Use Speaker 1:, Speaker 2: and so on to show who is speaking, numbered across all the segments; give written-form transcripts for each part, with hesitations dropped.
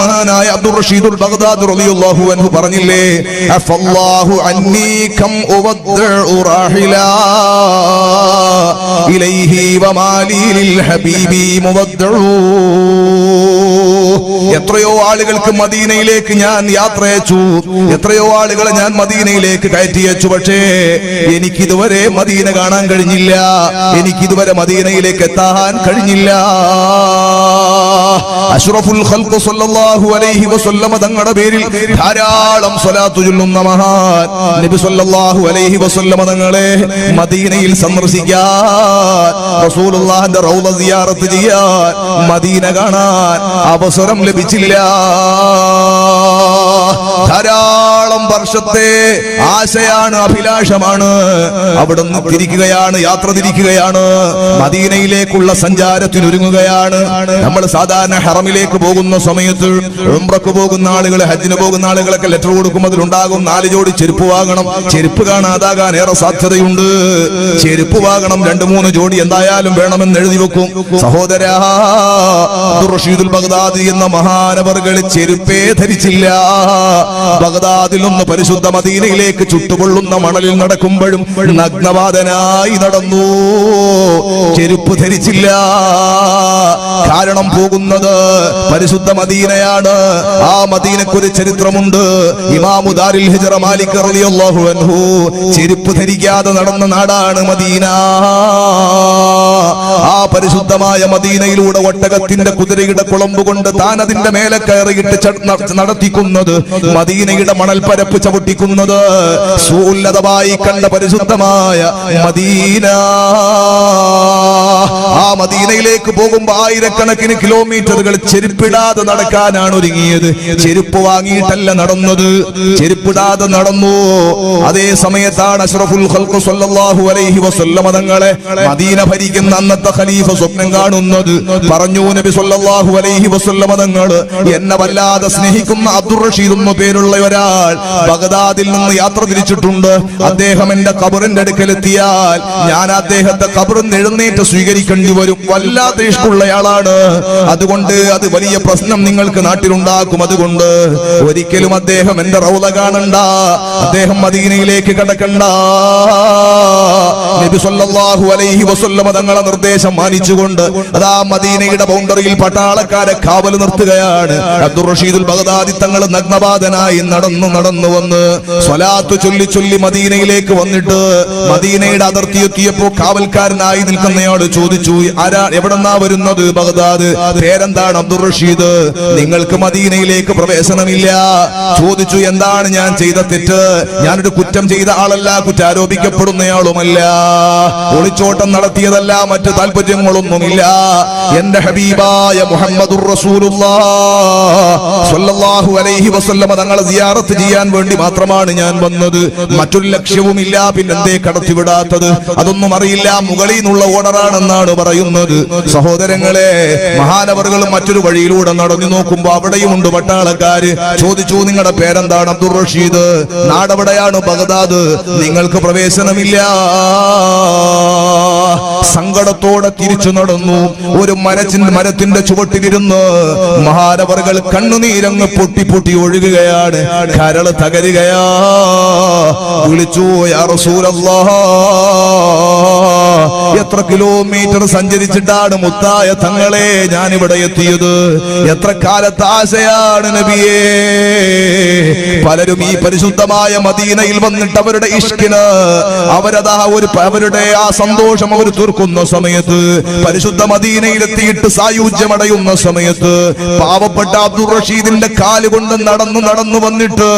Speaker 1: മഹാനായ അബ്ദുർ റഷീദുൽ ബഗ്ദാദി റളിയല്ലാഹു അൻഹു പറഞ്ഞില്ലേ, അഫല്ലാഹു അന്നി കം ഉവദ്ദഉ റാഹിലാ ഇലൈഹി വമാലി ലിൽ ഹബീബി മുവദ്ദഉ. എത്രയോ ആളുകൾക്ക് മദീനയിലേക്ക് ഞാൻ യാത്ര അയച്ചു, എത്രയോ ആളുകളെ ഞാൻ മദീനയിലേക്ക് കയറ്റിയച്ചു. പക്ഷേ എനിക്കിതുവരെ മദീന കാണാൻ കഴിഞ്ഞില്ല, എനിക്കിതുവരെ മദീനയിലേക്ക് എത്താൻ കഴിഞ്ഞില്ല. അഷ്റഫുൽ ഖൽഖ് സല്ലല്ലാഹു അലൈഹി വസല്ലം തങ്ങളുടെ പേരിൽ ധാരാളം സ്വലാത്ത് ചൊല്ലുന്ന മഹാൻ നബി സല്ലല്ലാഹു അലൈഹി വസല്ലം തങ്ങളെ മദീനയിൽ സന്ദർശിക്കാൻ, റസൂലുള്ളാഹിന്റെ റൗള സിയാറത്ത് ചെയ്യാൻ, മദീന കാണാൻ അവസരം ലഭിച്ചില്ല. ധാരാളം വർഷത്തെ ആശയാണ്, അഭിലാഷമാണ്. അവിടുന്ന് തിരിക്കുകയാണ്, യാത്ര തിരിക്കുകയാണ്, മദീനയിലേക്കുള്ള സഞ്ചാരത്തിനൊരുങ്ങുകയാണ്. നമ്മൾ സാധാരണ ഹറമിലേക്ക് പോകുന്ന സമയത്ത്, ഉംറക്ക് പോകുന്ന ആളുകൾ, ഹജ്ജിന് പോകുന്ന ആളുകളൊക്കെ ലെറ്റർ കൊടുക്കും, അതിലുണ്ടാകും 4 ജോഡി ചെരുപ്പ് വാങ്ങണം. ചെരുപ്പ് കാണാതാകാൻ ഏറെ സാധ്യതയുണ്ട്. ചെരുപ്പ് വാങ്ങണം, 2-3 ജോഡി എന്തായാലും വേണമെന്ന് എഴുതി വെക്കും. സഹോദരാ, അബ്ദുർ റഷീദുൽ ബഗ്ദാദി എന്ന മഹാനവർകൾ ചെരുപ്പേ ധരിച്ചില്ല. ബഗ്ദാദിൽ നിന്ന് പരിശുദ്ധ മദീനയിലേക്ക് ചുട്ടുകൊള്ളുന്ന മണലിൽ നടക്കുമ്പോഴും നഗ്നവാദനായി നടന്നു, ചെരുപ്പ് ധരിച്ചില്ല. കാരണം പോകുന്നത് പരിശുദ്ധ മദീനയാണ്. ആ മദീനക്കൊരു ചരിത്രമുണ്ട്. ഇമാമു ദാരിൽ ഹിജ്റ മാലിക് റളിയല്ലാഹു അൻഹു ചെരുപ്പ് ധരിക്കാതെ നടന്ന നാടാണ് മദീന. ആ പരിശുദ്ധമായ മദീനയിലൂടെ ഒട്ടകത്തിന്റെ കുതിരയുടെ കുളമ്പ് കൊണ്ട് താൻ അതിന്റെ മേലെ കയറിയിട്ട് നടത്തിക്കുന്നത്, മദീനയുടെ മണൽപ്പരപ്പ് ചവിട്ടിക്കുന്നത് സുഉന്നതമായി കണ്ട പരിശുദ്ധമായ മദീന. ആ മദീനയിലേക്ക് പോകുമ്പോൾ ആയിരക്കണക്കിന് കിലോമീറ്ററുകൾ ചെരുപ്പിടാതെ നടക്കാനാണ് ഒരുങ്ങിയത്. ചെരുപ്പ് വാങ്ങിയിട്ടല്ല നടന്നത്, ചെരുപ്പിടാതെ നടന്നു. അതേ സമയത്താണ് അഷ്റഫുൽ ഖൽഖ് സല്ലല്ലാഹു അലൈഹി വസല്ലം തങ്ങളെ മദീന ഭരിക്കുന്ന അന്നത്തെ ഖലീഫ സ്വപ്നം കാണുന്നത്. പറഞ്ഞു നബി സല്ലല്ലാഹു അലൈഹി വസല്ലം തങ്ങൾ, എന്നെ വല്ലാതെ സ്നേഹിക്കുന്ന അബ്ദുർ റഷീദ് എന്ന പേരുള്ള ഒരാൾ ബഗ്ദാദിൽ നിന്ന് യാത്ര തിരിച്ചിട്ടുണ്ട്. അദ്ദേഹം എന്റെ ഖബറിന്റെ അടുക്കലെത്തിയാൽ ഞാൻ അദ്ദേഹത്തെ ഖബറിൽ നിന്ന് എഴുന്നേറ്റ് സ്വീകരിക്കേണ്ടി വരും. വല്ലാത്ത ഇഷ്ടമുള്ളയാളാണ്, അതുകൊണ്ട് അത് വലിയ പ്രശ്നം നിങ്ങൾക്ക് നാട്ടിലുണ്ടാക്കും. അതുകൊണ്ട് ഒരിക്കലും അദ്ദേഹം എന്റെ റൗള കാണണ്ട, അദ്ദേഹം മദീനയിലേക്ക് കടക്കണ്ട. നബി സല്ലല്ലാഹു അലൈഹി വസല്ലം തങ്ങളെ നിർദ്ദേശം മാനിച്ചുകൊണ്ട് അതാ മദീനയുടെ ബൗണ്ടറിയിൽ പട്ടാളക്കാരെ കാവൽ നിർത്തുകയാണ്. അബ്ദുർ റഷീദുൽ ബഗ്ദാദി തങ്ങൾ നഗ്നപാതനായി നടന്നു വന്ന് സ്വലാത്ത് ചൊല്ലി മദീനയിലേക്ക് വന്നിട്ട് മദീനയുടെ അതിർത്തി എത്തിയപ്പോ കാവൽക്കാരനായി നിൽക്കുന്നയാളോട് ചോദിച്ചു, ആരാ, എവിടെന്നാ വരുന്നത്? ബഗ്ദാദ്. പേരെന്താണ്? അബ്ദുർ റഷീദ്. നിങ്ങൾക്ക് മദീനയിലേക്ക് പ്രവേശനമില്ല. ചോദിച്ചു, എന്താണ് ഞാൻ ചെയ്ത തെറ്റ്? ഞാനൊരു കുറ്റം ചെയ്ത ആളല്ല, കുറ്റാരോപിക്കപ്പെടുന്നയാളുമല്ല, ഒളിച്ചോട്ടം നടത്തിയതല്ല, മറ്റു താല്പര്യങ്ങളൊന്നുമില്ല. എന്റെ ഹബീബായ മുഹമ്മദുർ റസൂലുള്ളാഹ് സ്വല്ലല്ലാഹു അലൈഹി വസല്ലം തങ്ങളെ സിയാറത്ത് ചെയ്യാൻ വേണ്ടി മാത്രമാണ് ഞാൻ വന്നത്, മറ്റൊരു ലക്ഷ്യവുമില്ല. പിന്നെന്തേ കടത്തിവിടാത്തത്? അതൊന്നും അറിയില്ല, മുകളിൽ നിന്നുള്ള ഓർഡറാണെന്നാണ് പറയുന്നത്. സഹോദരങ്ങളെ, മഹാനവറുകൾ മറ്റൊരു വഴിയിലൂടെ നടന്നു നോക്കുമ്പോ അവിടെയുമുണ്ട് പട്ടാളക്കാര്. ചോദിച്ചു, നിങ്ങളുടെ പേരെന്താണ്? അബ്ദുർ റഷീദ്. നാടെവിടെയാണ്? ബഗ്ദാദ്. നിങ്ങൾക്ക് പ്രവേശനമില്ല. സങ്കടത്തോടെ തിരിച്ചു നടന്നു. ഒരു മരത്തിന്റെ ചുവട്ടിലിരുന്ന് മഹാനവറുകൾ കണ്ണുനീരങ്ങ് പൊട്ടി ഒഴുകുകയാണ്, കരള് തകരുകയാ. വിളിച്ചു, യാ റസൂലല്ലാഹ്, എത്ര കിലോമീറ്റർ സഞ്ചരിച്ചിട്ടാണ് മുത്തായ തങ്ങളെ ഞാൻ ഇവിടെ എത്തിയത്? എത്ര കാലത്തെ ആശയാണ് നബിയേ. പലരും ഈ പരിശുദ്ധമായ മദീനയിൽ വന്നിട്ട് അവരുടെ ഇഷ്കിന് അവരതാ അവരുടെ ആ സന്തോഷം അവർ തീർക്കുന്ന സമയത്ത്, പരിശുദ്ധ മദീനയിലെത്തിയിട്ട് സായുജ്യമടയുന്ന സമയത്ത്, പാവപ്പെട്ട അബ്ദുർ റഷീദിന്റെ കാലുകൊണ്ട് നടന്നു വന്നിട്ട്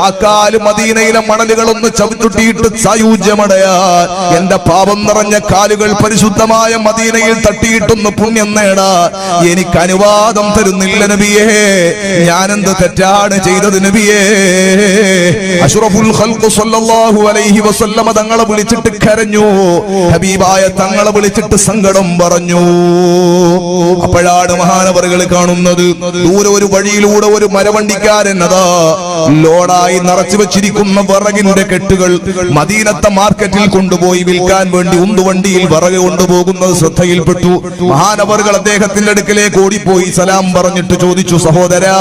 Speaker 1: ആ കാല് മദീനയിലെ മണലുകളൊന്ന് ചവിട്ടുട്ടിയിട്ട് സായുജ്യമടയാൻ എന്റെ പാപം നിറഞ്ഞ കാലുകൾ പരിശുദ്ധമായ മദീനയിൽ തട്ടിയിട്ടൊന്ന് പുണ്യം നേടാ എനിക്ക് അനുവാദം തരുന്നില്ല നബിയേ. ഞാനെന്ത് തെറ്റാണ് ചെയ്തത് നബിയേ? അഷ്റഫുൽ ഖൽഖ് സല്ലല്ലാഹു അലൈഹി വസല്ലം തങ്ങളെ വിളിച്ചിട്ട് കരഞ്ഞു. ഹബീബായ തങ്ങളെ വിളിച്ചിട്ട് സങ്കടം പറഞ്ഞു. അപ്പോഴാണ് മഹാനവറുകൾ കാണുന്നത്, ദൂരെ ഒരു വഴിയിലൂടെ ഒരു മരവണ്ടിക്കാരൻ അതാ ലോഡായി നിറച്ചു വെച്ചിരിക്കുന്ന വിറകിന്റെ കെട്ടുകൾ മദീനത്തെ മാർക്കറ്റിൽ കൊണ്ടുപോയി വിൽക്കാൻ വേണ്ടി ഉന്തുവണ്ടിയിൽ വിറക് കൊണ്ടുപോകുന്നത് ശ്രദ്ധയിൽപ്പെട്ടു. മഹാനവറുകൾ അദ്ദേഹത്തിന്റെ അടുക്കലേക്ക് ഓടിപ്പോയി സലാം പറഞ്ഞിട്ട് ചോദിച്ചു, സഹോദരാ,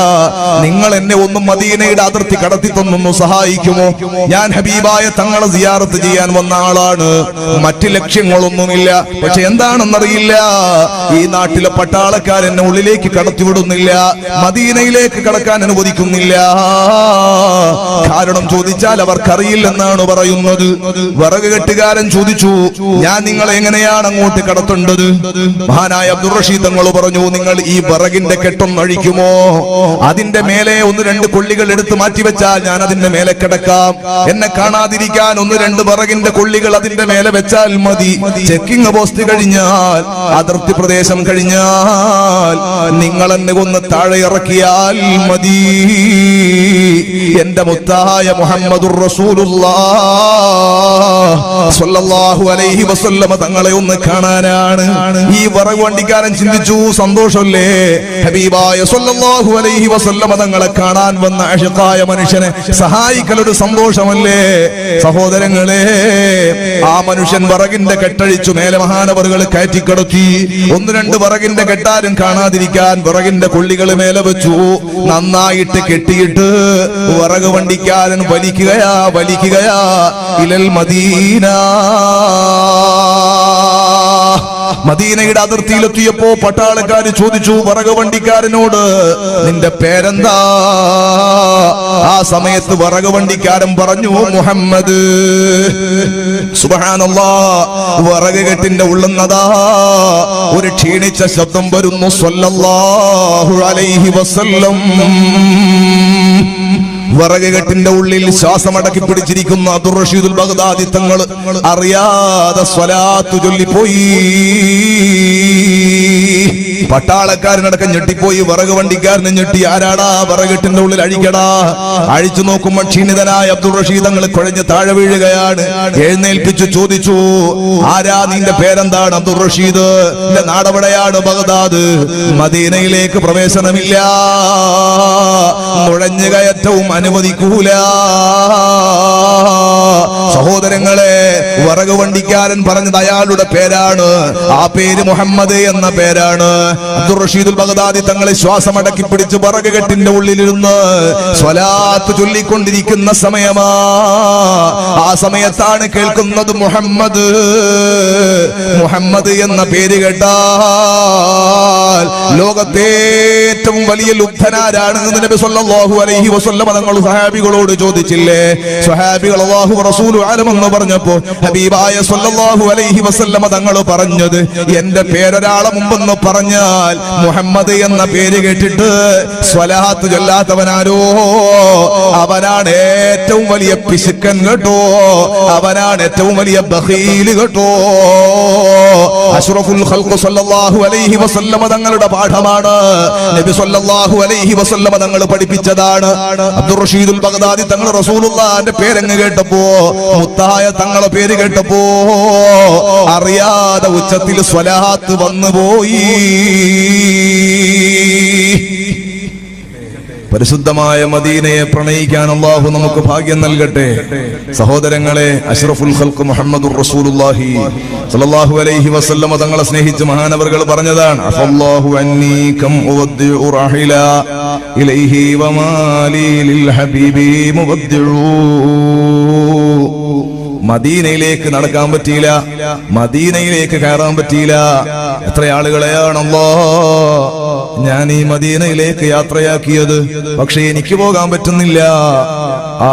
Speaker 1: നിങ്ങൾ എന്നെ ഒന്നും മദീനയുടെ അതിർത്തി കടത്തി തന്നൊന്ന് സഹായിക്കുമോ? ഞാൻ ഹബീബായ തങ്ങളെ സിയാറത്ത് ചെയ്യാൻ വന്ന ആളാണ്, മറ്റ് ലക്ഷ്യങ്ങളൊന്നുമില്ല. പക്ഷെ എന്താണെന്നറിയില്ല, ഈ നാട്ടിലെ പട്ടാളക്കാർ എന്നെ ഉള്ളിലേക്ക് കടത്തിവിടുന്നില്ല, മദീനയിലേക്ക് കടക്കാൻ അനുവദിക്കുന്നില്ല. കാരണം ചോദിച്ചാൽ അവർക്കറിയില്ലെന്നാണ് പറയുന്നത്. വിറക് കെട്ടുകാരൻ ചോദിച്ചു, ഞാൻ നിങ്ങളെ എങ്ങനെയാണ് അങ്ങോട്ട് കടത്തേണ്ടത്? മഹാനായ അബ്ദുർ റഷീദ് തങ്ങൾ പറഞ്ഞു, നിങ്ങൾ ഈ വിറകിന്റെ കെട്ടൊന്ന് അഴിക്കുമോ? അതിന്റെ മേലെ 1-2 കൊള്ളികൾ എടുത്ത് മാറ്റിവെച്ചാൽ ഞാൻ അതിന്റെ മേലെ കിടക്കാം. എന്നെ കാണാതിരിക്കാൻ 1-2 വിറകിന്റെ കൊള്ളികൾ അതിന്റെ മേലെ വെച്ചാൽ മതി. ചെക്കിംഗ് പോസ്റ്റ് കഴിഞ്ഞാൽ, അതിർത്തി പ്രദേശം കഴിഞ്ഞാൽ നിങ്ങൾ എന്നെ ഒന്ന് താഴെ ഇറക്കിയാൽ മതി. എന്റെ മുത്തായ മുഹമ്മദുർ റസൂലുള്ളാഹ് സ്വല്ലല്ലാഹു അലൈഹി വസല്ലമ തങ്ങളെ ഒന്ന് കാണാനാണ്. ഈ വിറക് വണ്ടിക്കാരൻ ചിന്തിച്ചു, സന്തോഷമല്ലേ, ഹബീബായ സ്വല്ലല്ലാഹു അലൈഹി വസല്ലമ തങ്ങളെ കാണാൻ വന്ന അശിഖായ മനുഷ്യനെ സഹായിക്കലൊരു സന്തോഷമല്ലേ? സഹോദരങ്ങളെ, ആ മനുഷ്യൻ വിറകിന്റെ കെട്ടഴിച്ചു മേലെ മഹാനവറുകൾ കയറ്റിക്കിടത്തി. 1-2 വിറകിന്റെ കെട്ടാരും കാണാതിരിക്കാൻ വിറകിന്റെ കൊള്ളികൾ മേലെ വെച്ചു. നന്നായിട്ട് കെട്ടിയിട്ട് വിറക് വണ്ടിക്കാരൻ വലിക്കുകയാ ഇലൽ മദീന. മദീനയുടെ അതിർത്തിയിലെത്തിയപ്പോ പട്ടാളക്കാര് ചോദിച്ചു വിറക് വണ്ടിക്കാരനോട്, നിന്റെ പേരെന്താ? ആ സമയത്ത് വിറക് വണ്ടിക്കാരൻ പറഞ്ഞു, മുഹമ്മദ്. സുബ്ഹാനല്ലാഹ്, വിറക് കെട്ടിന്റെ ഉള്ളുന്നതാ ഒരു ക്ഷീണിച്ച ശബ്ദം വരുന്നു, സ്വല്ലല്ലാഹു അലൈഹി വസല്ലം. വിറക് കെട്ടിന്റെ ഉള്ളിൽ ശ്വാസമടക്കി പിടിച്ചിരിക്കുന്ന അബ്ദുർ റഷീദുൽ ബഗ്ദാദി തങ്ങൾ അറിയാതെ സ്വലാത്ത് ചൊല്ലിപ്പോയി. പട്ടാളക്കാരനടക്കം ഞെട്ടിപ്പോയി, വിറക് വണ്ടിക്കാരന് ഞെട്ടി. ആരാടാ വിറകെട്ടിന്റെ ഉള്ളിൽ? അഴിക്കടാ. അഴിച്ചു നോക്കുമ്പോൾ ക്ഷീണിതനായ അബ്ദുർ റഷീദ് തങ്ങൾ കുഴഞ്ഞ് താഴെ വീഴുകയാണ്. എഴുന്നേൽപ്പിച്ചു ചോദിച്ചു, ആരാ, നിന്റെ പേരെന്താണ്? അബ്ദുർ റഷീദ്. എന്റെ നാടെവിടെയാണ്? ബഗ്ദാദ്. മദീനയിലേക്ക് പ്രവേശനമില്ല, നുഴഞ്ഞു കയറ്റവും അനുവദിക്കൂല. സഹോദരങ്ങളെ, വിറക് വണ്ടിക്കാരൻ പറഞ്ഞത് അയാളുടെ പേരാണ്. ആ പേര് മുഹമ്മദ് എന്ന പേരാണ്. അബ്ദുർ റഷീദുൽ ബഗ്ദാദി തങ്ങളെ ശ്വാസമടക്കി പിടിച്ച് വിറക് കെട്ടിന്റെ ഉള്ളിലിരുന്ന് സ്വലാത്ത് ചൊല്ലിക്കൊണ്ടിരിക്കുന്ന സമയമാ. ആ സമയത്താണ് കേൾക്കുന്നത്, മുഹമ്മദ്. മുഹമ്മദ് എന്ന പേര് കേട്ടാൽ ലോകത്തെ ഏറ്റവും വലിയ ലുബ്ധനാരാണെന്ന് നബി സല്ലല്ലാഹു അലൈഹി വസല്ലം തങ്ങൾ സഹാബികളോട് ചോദിച്ചില്ലേ? സ്വഹാബികൾ അല്ലാഹു റസൂലു ആലമെന്ന് പറഞ്ഞപ്പോ ഹബീബായ സല്ലല്ലാഹു അലൈഹി വസല്ലം തങ്ങൾ പറഞ്ഞത്, എന്റെ പേരൊരാളെ മുമ്പെന്ന് പറഞ്ഞാൽ മുഹമ്മദ് എന്ന പേര് കേട്ടിട്ട് സ്വലാത്ത് ചൊല്ലാത്തവനാരോ അവനാണ് ഏറ്റവും വലിയ പിശുക്കൻ കേട്ടോ, അവനാണ് ഏറ്റവും വലിയ ബഖീല് കേട്ടോ. അഷ്റഫുൽ ഖൽഖ് സല്ലല്ലാഹു അലൈഹി വസല്ലം തങ്ങളുടെ പാഠമാണ്, നബി സല്ലല്ലാഹു അലൈഹി വസല്ലം തങ്ങൾ പഠിപ്പിച്ചതാണ്. അബ്ദുർ റഷീദുൽ ബഗ്ദാദി തങ്ങൾ റസൂലുള്ളാഹിന്റെ പേരങ്ങ് കേട്ടപ്പോ, മുത്തായ തങ്ങളെ പേര് കേട്ടപ്പോ അറിയാതെ ഉച്ചത്തിൽ സ്വലാത്ത് വന്നുപോയി. പരിശുദ്ധമായ മദീനയെ പ്രണയിക്കാൻ അല്ലാഹു നമുക്ക് ഭാഗ്യം നൽകട്ടെ. സഹോദരങ്ങളെ, അഷ്റഫുൽ ഖൽഖ് മുഹമ്മദുർ റസൂലുള്ളാഹി സ്വല്ലല്ലാഹു അലൈഹി വസല്ലം തങ്ങളെ സ്നേഹിച്ച് മഹാനവറുകൾ പറഞ്ഞതാണ്, അഫല്ലാഹു അന്നീ കം ഉവദ്ദിഉ റഹില ഇലൈഹി വമാലി ലിൽ ഹബീബി മുവദ്ദിഉ. മദീനയിലേക്ക് നടക്കാൻ പറ്റിയില്ല, മദീനയിലേക്ക് കയറാൻ പറ്റിയില്ല. എത്ര ആളുകളെയാണല്ലോ ഞാൻ ഈ മദീനയിലേക്ക് യാത്രയാക്കിയത്, പക്ഷെ എനിക്ക് പോകാൻ പറ്റുന്നില്ല. ആ